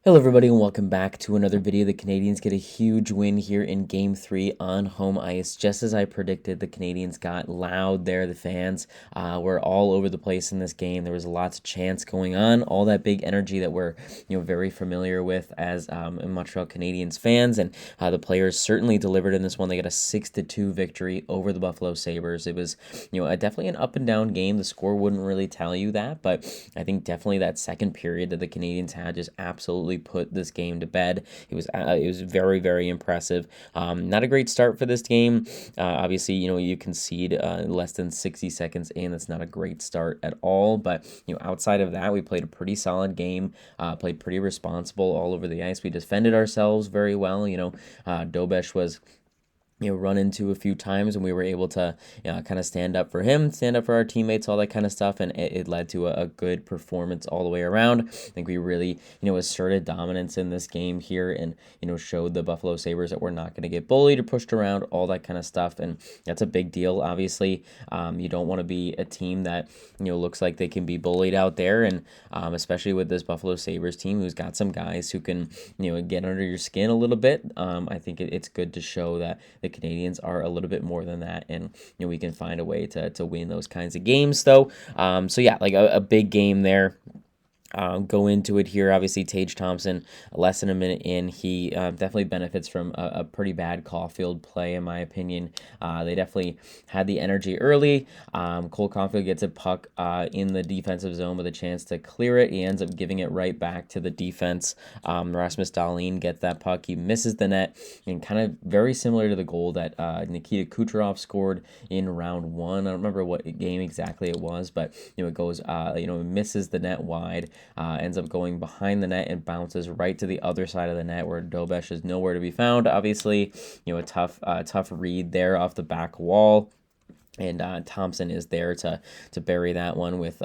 Hello everybody and welcome back to another video. The Canadians get a huge win here in Game 3 on home ice. Just as I predicted, the Canadians got loud there. The fans were all over the place in this game. There was lots of chants going on, all that big energy that we're very familiar with as Montreal Canadiens fans. And the players certainly delivered in this one. They got a 6-2 victory over the Buffalo Sabres. It was definitely an up and down game. The score wouldn't really tell you that, but I think definitely that second period that the Canadians had just absolutely put this game to bed. It was very, very impressive. Not a great start for this game. Obviously, you concede less than 60 seconds in. That's not a great start at all. But outside of that, we played a pretty solid game. Played pretty responsible all over the ice. We defended ourselves very well. Dobesh was run into a few times, and we were able to kind of stand up for him, stand up for our teammates, all that kind of stuff, and it led to a good performance all the way around. I think we really asserted dominance in this game here, and showed the Buffalo Sabres that we're not going to get bullied or pushed around, all that kind of stuff, and that's a big deal. Obviously, you don't want to be a team that looks like they can be bullied out there, and especially with this Buffalo Sabres team who's got some guys who can get under your skin a little bit. I think it's good to show that the Canadians are a little bit more than that, and we can find a way to win those kinds of games though. So yeah, like a big game there. Go into it here. Obviously, Tage Thompson, less than a minute in, he definitely benefits from a pretty bad Caulfield play, in my opinion. They definitely had the energy early. Cole Caulfield gets a puck in the defensive zone with a chance to clear it. He ends up giving it right back to the defense. Rasmus Dahlin gets that puck. He misses the net, and kind of very similar to the goal that Nikita Kucherov scored in round one. I don't remember what game exactly it was, but it goes, misses the net wide. Ends up going behind the net and bounces right to the other side of the net where Dobesh is nowhere to be found. Obviously, a tough read there off the back wall. And Thompson is there to bury that one with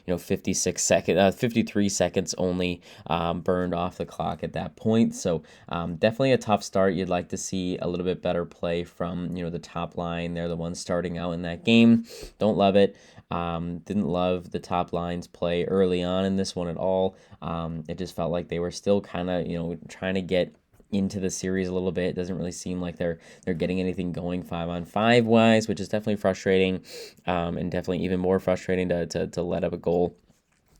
53 seconds only burned off the clock at that point. So definitely a tough start. You'd like to see a little bit better play from the top line. They're the ones starting out in that game. Don't love it. Didn't love the top line's play early on in this one at all. It just felt like they were still kind of trying to get into the series a little bit. It doesn't really seem like they're getting anything going 5-on-5 wise, which is definitely frustrating, and definitely even more frustrating to let up a goal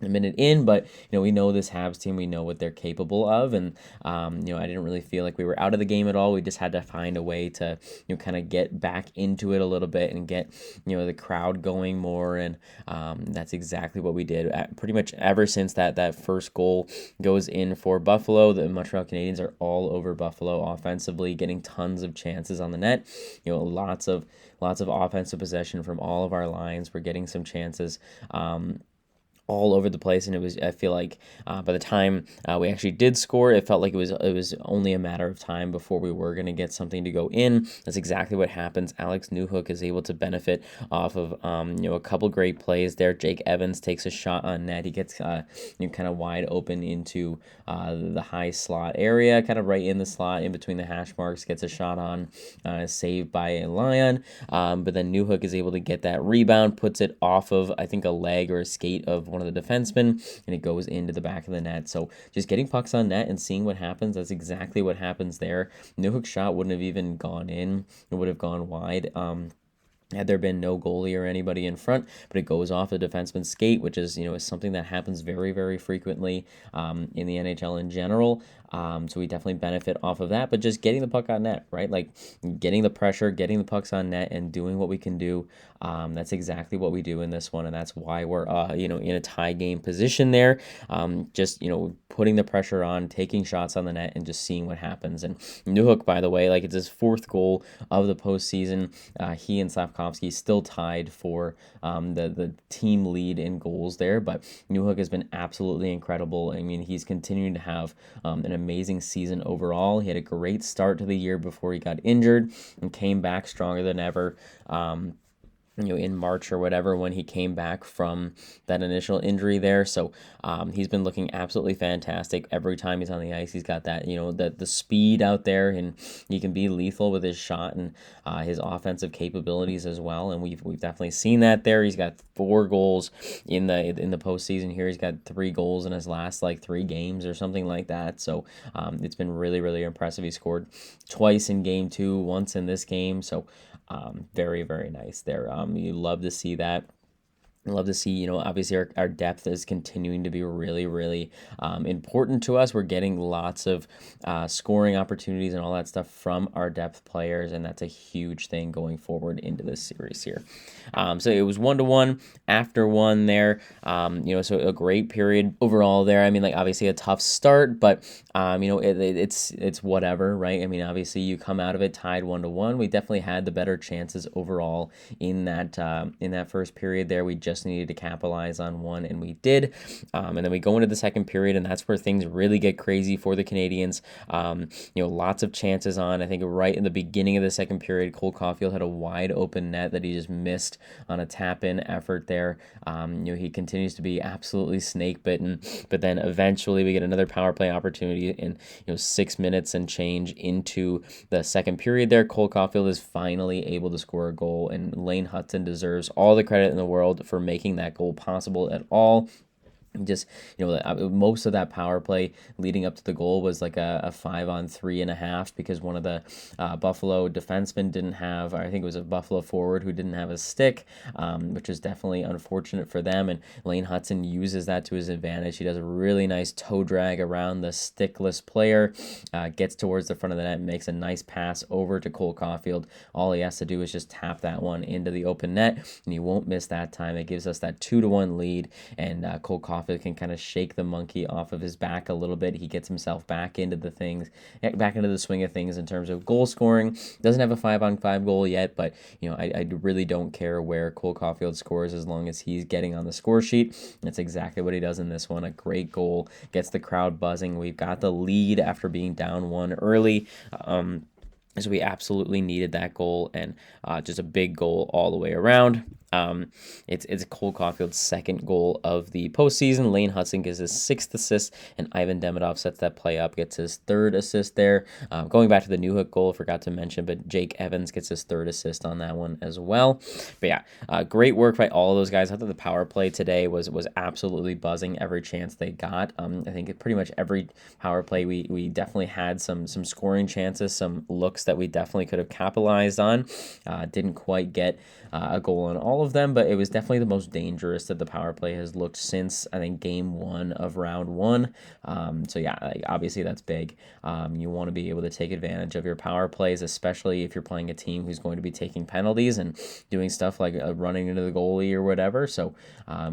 a minute in. But we know this Habs team, we know what they're capable of, and I didn't really feel like we were out of the game at all. We just had to find a way to kind of get back into it a little bit and get the crowd going more, and that's exactly what we did. Pretty much ever since that first goal goes in for Buffalo, the Montreal Canadiens are all over Buffalo offensively, getting tons of chances on the net. Lots of offensive possession from all of our lines. We're getting some chances all over the place, and I feel like by the time we actually did score, it felt like it was only a matter of time before we were going to get something to go in. That's exactly what happens. Alex Newhook is able to benefit off of a couple great plays there. Jake Evans takes a shot on net. He gets kind of wide open into the high slot area, kind of right in the slot in between the hash marks, gets a shot on, saved by Lyon, but then Newhook is able to get that rebound, puts it off of, I think, a leg or a skate of one of the defensemen, and it goes into the back of the net. So just getting pucks on net and seeing what happens, that's exactly what happens there. Newhook's shot wouldn't have even gone in. It would have gone wide. Had there been no goalie or anybody in front, but it goes off the defenseman's skate, which is is something that happens very, very frequently in the NHL in general. So we definitely benefit off of that, but just getting the puck on net, right? Like getting the pressure, getting the pucks on net, and doing what we can do. That's exactly what we do in this one, and that's why we're in a tie game position there. Just putting the pressure on, taking shots on the net, and just seeing what happens. And Newhook, by the way, like it's his fourth goal of the postseason. He and Slavkovsky still tied for the team lead in goals there, but Newhook has been absolutely incredible. I mean, he's continuing to have an amazing season overall. He had a great start to the year before he got injured and came back stronger than ever. in March or whatever when he came back from that initial injury there. So he's been looking absolutely fantastic every time he's on the ice. He's got that, the speed out there, and he can be lethal with his shot and his offensive capabilities as well. And we've definitely seen that there. He's got 4 goals in the postseason here. He's got 3 goals in his last like 3 games or something like that. So it's been really, really impressive. He scored twice in game 2, once in this game. So very, very nice there. You love to see that. Love to see, obviously our depth is continuing to be really, really important to us. We're getting lots of scoring opportunities and all that stuff from our depth players, and that's a huge thing going forward into this series here. So it was 1-1 after 1 there. So a great period overall there. I mean, like obviously a tough start, but it's whatever, right? I mean, obviously you come out of it tied 1-1. We definitely had the better chances overall in that first period there. We just needed to capitalize on one, and we did. And then we go into the second period, and that's where things really get crazy for the Canadians. Lots of chances on. I think right in the beginning of the second period, Cole Caulfield had a wide open net that he just missed on a tap-in effort there. He continues to be absolutely snake bitten, but then eventually we get another power play opportunity, and 6 minutes and change into the second period there, Cole Caulfield is finally able to score a goal, and Lane Hutson deserves all the credit in the world for making that goal possible at all. Just most of that power play leading up to the goal was like a 5-on-3.5, because one of the Buffalo defensemen didn't have, or I think it was a Buffalo forward who didn't have a stick, which is definitely unfortunate for them, and Lane Hutson uses that to his advantage. He does a really nice toe drag around the stickless player, gets towards the front of the net, makes a nice pass over to Cole Caulfield. All he has to do is just tap that one into the open net, and he won't miss that time. It gives us that 2-1 lead, and Cole Caulfield can kind of shake the monkey off of his back a little bit. He gets himself back into the swing of things in terms of goal scoring. Doesn't have a 5-on-5 goal yet, but I really don't care where Cole Caulfield scores as long as he's getting on the score sheet. That's exactly what he does in this one. A great goal, gets the crowd buzzing. We've got the lead after being down 1 early. So we absolutely needed that goal, and just a big goal all the way around. It's Cole Caulfield's second goal of the postseason. Lane Hutson gets his 6th assist, and Ivan Demidov sets that play up, gets his 3rd assist there. Going back to the Newhook goal, forgot to mention, but Jake Evans gets his 3rd assist on that one as well. But yeah, great work by all of those guys. I thought the power play today was absolutely buzzing every chance they got. I think pretty much every power play we definitely had some scoring chances, some looks that we definitely could have capitalized on. Didn't quite get a goal on all of them, but it was definitely the most dangerous that the power play has looked since, I think, game 1 of round 1. So yeah, obviously that's big. You want to be able to take advantage of your power plays, especially if you're playing a team who's going to be taking penalties and doing stuff like running into the goalie or whatever. So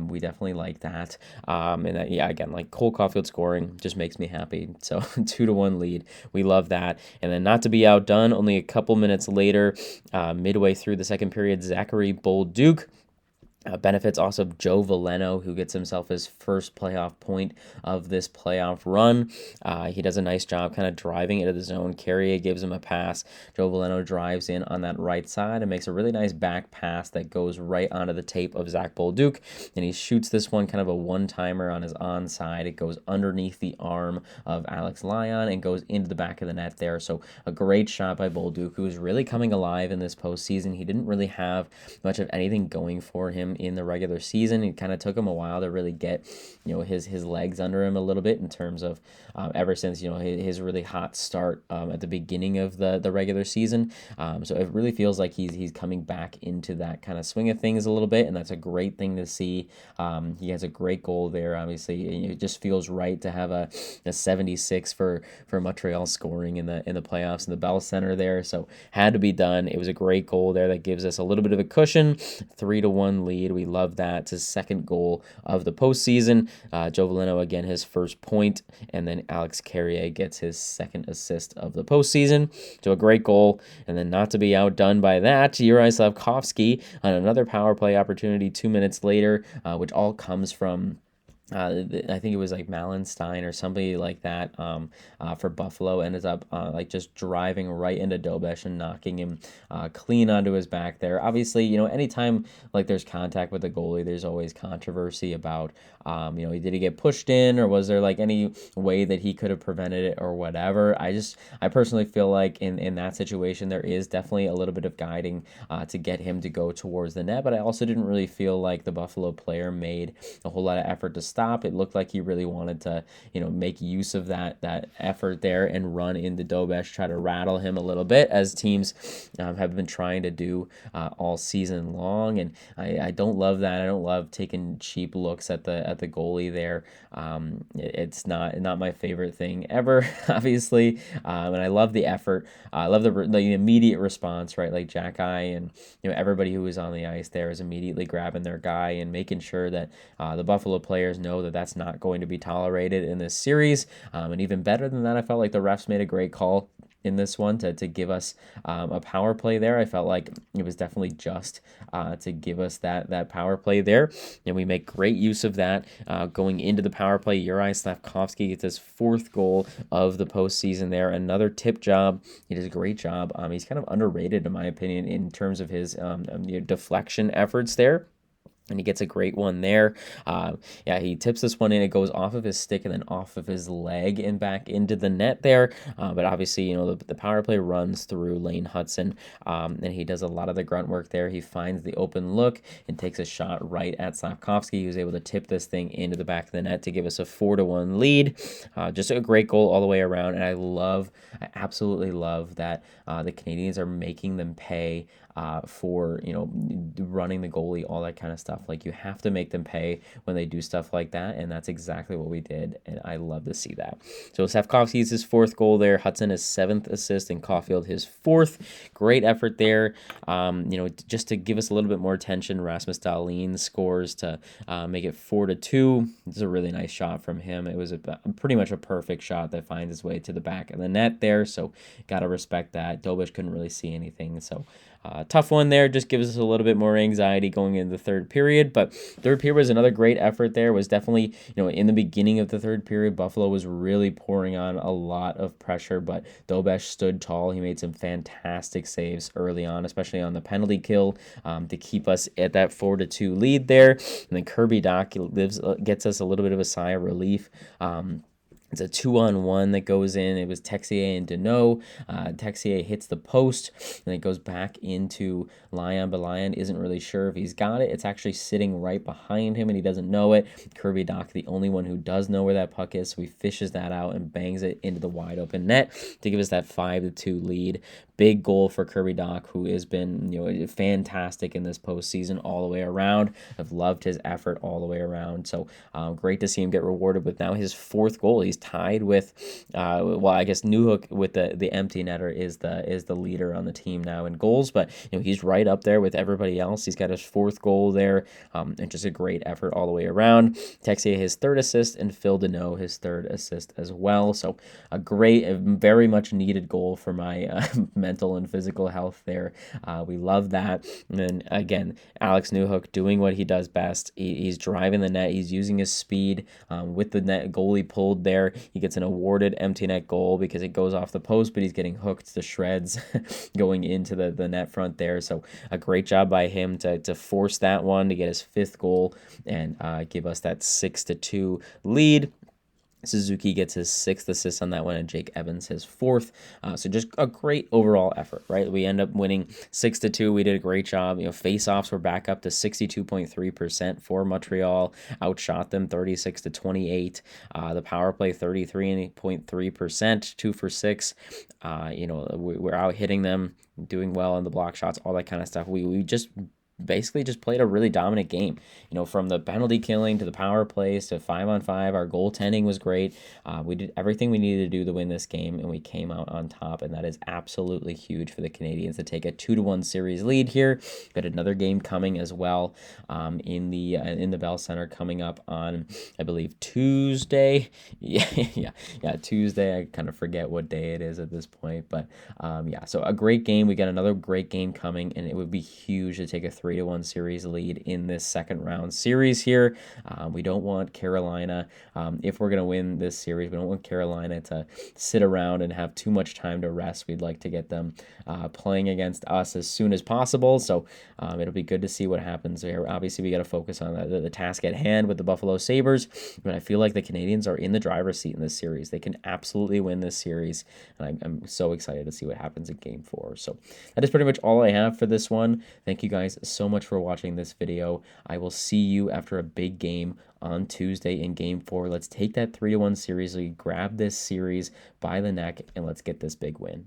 we definitely like that. And that, yeah, again, like Cole Caulfield scoring just makes me happy. So 2-1 lead. We love that. And then not to be outdone, only a couple minutes later, midway through the second period, Zachary Bolduc benefits also Joe Veleno, who gets himself his first playoff point of this playoff run. He does a nice job kind of driving into the zone. Carrier gives him a pass. Joe Veleno drives in on that right side and makes a really nice back pass that goes right onto the tape of Zach Bolduc, and he shoots this one kind of a one-timer on his onside. It goes underneath the arm of Alex Lyon and goes into the back of the net there. So a great shot by Bolduc, who is really coming alive in this postseason. He didn't really have much of anything going for him in the regular season. It kind of took him a while to really get his legs under him a little bit in terms of ever since his really hot start at the beginning of the regular season. So it really feels like he's coming back into that kind of swing of things a little bit, and that's a great thing to see. He has a great goal there. Obviously, it just feels right to have a 76 for Montreal scoring in the playoffs in the Bell Center there. So had to be done. It was a great goal there that gives us a little bit of a cushion. 3-1 lead. We love that. It's his second goal of the postseason. Joe Veleno, again, his first point, and then Alex Carrier gets his second assist of the postseason. So a great goal. And then not to be outdone by that, Yuri Slafkovsky on another power play opportunity 2 minutes later, which all comes from I think it was like Malenstein or somebody like that for Buffalo ended up like just driving right into Dobesh and knocking him clean onto his back there. Obviously, anytime like there's contact with the goalie, there's always controversy about, did he get pushed in or was there like any way that he could have prevented it or whatever. I personally feel like in that situation, there is definitely a little bit of guiding to get him to go towards the net, but I also didn't really feel like the Buffalo player made a whole lot of effort to stop. It looked like he really wanted to, make use of that effort there and run into Dobesh, try to rattle him a little bit, as teams have been trying to do all season long. And I don't love that. I don't love taking cheap looks at the goalie there. It's not my favorite thing ever, obviously. And I love the effort. I love the immediate response, right? Like Jack Eye and everybody who was on the ice there is immediately grabbing their guy and making sure that the Buffalo players know that that's not going to be tolerated in this series. And even better than that, I felt like the refs made a great call in this one to give us a power play there. I felt like it was definitely just to give us that power play there. And we make great use of that going into the power play. Juraj Slafkovsky gets his 4th goal of the postseason there. Another tip job. He does a great job. He's kind of underrated, in my opinion, in terms of his deflection efforts there. And he gets a great one there. He tips this one in. It goes off of his stick and then off of his leg and back into the net there. But obviously, the power play runs through Lane Hudson, and he does a lot of the grunt work there. He finds the open look and takes a shot right at Slafkovsky, who's able to tip this thing into the back of the net to give us a 4-1 lead. Just a great goal all the way around. And I absolutely love that the Canadians are making them pay for running the goalie, all that kind of stuff. Like, you have to make them pay when they do stuff like that, and that's exactly what we did, and I love to see that. So Slafkovsky's his 4th goal there. Hudson his 7th assist, and Caulfield his 4th. Great effort there. Just to give us a little bit more attention, Rasmus Dahlin scores to make it 4-2. This is a really nice shot from him. It was pretty much a perfect shot that finds its way to the back of the net there, so gotta respect that. Dobish couldn't really see anything, so tough one there. Just gives us a little bit more anxiety going into the 3rd period. But 3rd period was another great effort there. Was definitely, in the beginning of the 3rd period, Buffalo was really pouring on a lot of pressure, but Dobesh stood tall. He made some fantastic saves early on, especially on the penalty kill, to keep us at that 4-2 lead there. And then Kirby Dach gets us a little bit of a sigh of relief. It's a 2-on-1 that goes in. It was Texier and Deneau. Texier hits the post, and it goes back into Lyon, but Lyon isn't really sure if he's got it. It's actually sitting right behind him, and he doesn't know it. Kirby Dach, the only one who does know where that puck is, so he fishes that out and bangs it into the wide open net to give us that 5-2 lead. Big goal for Kirby Dach, who has been fantastic in this postseason all the way around. I've loved his effort all the way around. So great to see him get rewarded with now his 4th goal. He's tied with, I guess Newhook with the empty netter is the leader on the team now in goals, but he's right up there with everybody else. He's got his 4th goal there, and just a great effort all the way around. Texier his 3rd assist, and Phil Deneau his 3rd assist as well. So a very much needed goal for my mental and physical health there. We love that. And then again, Alex Newhook doing what he does best. He's driving the net. He's using his speed with the net goalie pulled there. He gets an awarded empty net goal because it goes off the post, but he's getting hooked to shreds going into the net front there. So a great job by him to force that one to get his 5th goal and give us that 6-2 lead. Suzuki gets his 6th assist on that one, and Jake Evans his 4th. So just a great overall effort, right? We end up winning 6-2. We did a great job. Face-offs were back up to 62.3% for Montreal. Outshot them 36-28. The power play 33.3%, 2 for 6. We're out hitting them, doing well on the block shots, all that kind of stuff. We just basically just played a really dominant game, from the penalty killing to the power plays to 5-on-5. Our goaltending was great. We did everything we needed to do to win this game, and we came out on top, and that is absolutely huge for the Canadians to take a 2-1 series lead here. Got another game coming as well in the Bell Center coming up on, I believe, Tuesday. Yeah, Tuesday. I kind of forget what day it is at this point, but so a great game. We got another great game coming, and it would be huge to take a 3-1 series lead in this second round series here. We don't want Carolina, if we're going to win this series, we don't want Carolina to sit around and have too much time to rest. We'd like to get them playing against us as soon as possible. So it'll be good to see what happens there. Obviously, we got to focus on the task at hand with the Buffalo Sabres, but I feel like the Canadians are in the driver's seat in this series. They can absolutely win this series, and I'm so excited to see what happens in Game 4. So that is pretty much all I have for this one. Thank you guys so much for watching this video. I will see you after a big game on Tuesday in Game 4. Let's take that 3-1 series lead, grab this series by the neck, and let's get this big win.